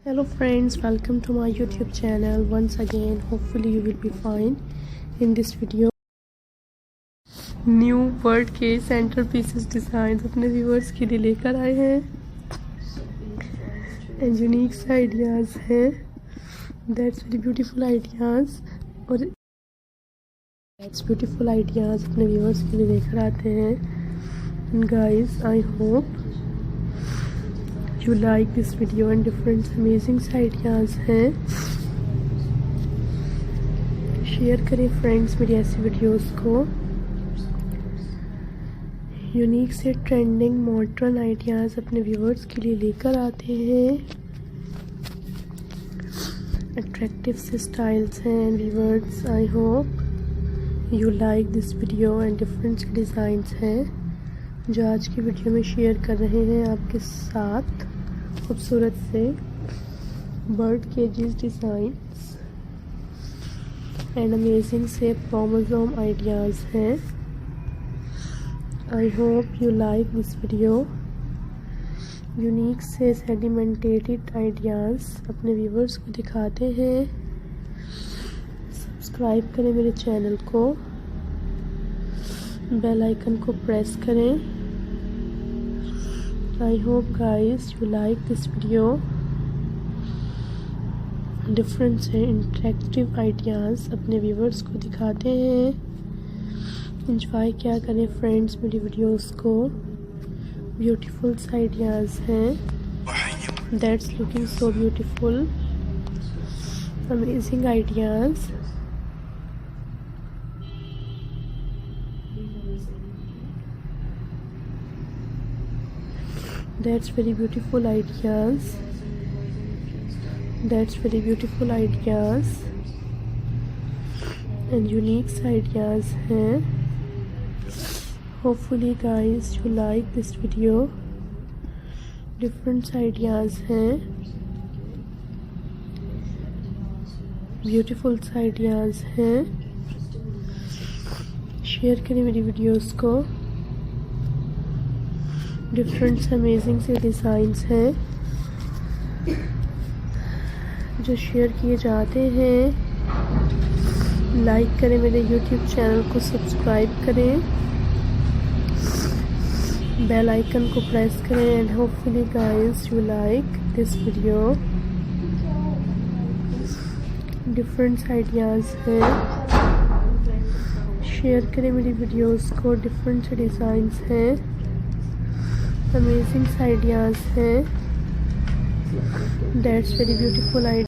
Hello friends, welcome to my YouTube channel once again. Hopefully you will be fine. In this video new word के centre pieces design अपने viewers के लिए लेकर आए हैं and unique ideas हैं. That's very beautiful ideas और that's beautiful ideas अपने व्यूअर्स के लिए लेकर आते हैं. And guys, I hope you like this video and different amazing ideas हैं. शेयर करें फ्रेंड्स मेरी ऐसी वीडियोस को. यूनिक से ट्रेंडिंग मॉडर्न आइडियाज़ अपने व्यूअर्स के लिए लेकर आते हैं. अट्रैक्टिव से स्टाइल्स हैं and viewers, I hope you like this video and different designs हैं जो आज की वीडियो में शेयर कर रहे हैं आपके साथ. खूबसूरत से बर्ड केजेस डिज़ाइंस एंड अमेजिंग से क्रोमोसोम आइडियाज़ हैं. I hope you like this video. Unique से सेडिमेंटेटेड आइडियाज़ अपने व्यूवर्स को दिखाते हैं. सब्सक्राइब करें मेरे चैनल को, बेल आइकन को प्रेस करें. I hope guys you like this video. Different से इंटरेक्टिव आइडियाज़ अपने व्यूवर्स को दिखाते हैं. इंजॉय क्या करें फ्रेंड्स मेरी वीडियोस को. ब्यूटीफुल आइडियाज़ हैं. That's looking so beautiful. Amazing ideas. That's very beautiful ideas. That's very beautiful ideas and unique ideas हैं. Hopefully guys you like this video. Different ideas हैं. Beautiful ideas हैं. Share करें मेरी videos को. Different amazing से designs हैं जो share किए जाते हैं. लाइक करें मेरे YouTube चैनल को, सब्सक्राइब करें, बेल आइकन को प्रेस करें and hopefully guys you like this video. Different ideas हैं. शेयर करें मेरी वीडियोस को. डिफरेंट डिज़ाइंस हैं. अमेजिंग आइडियाज़ हैं. That's very beautiful idea.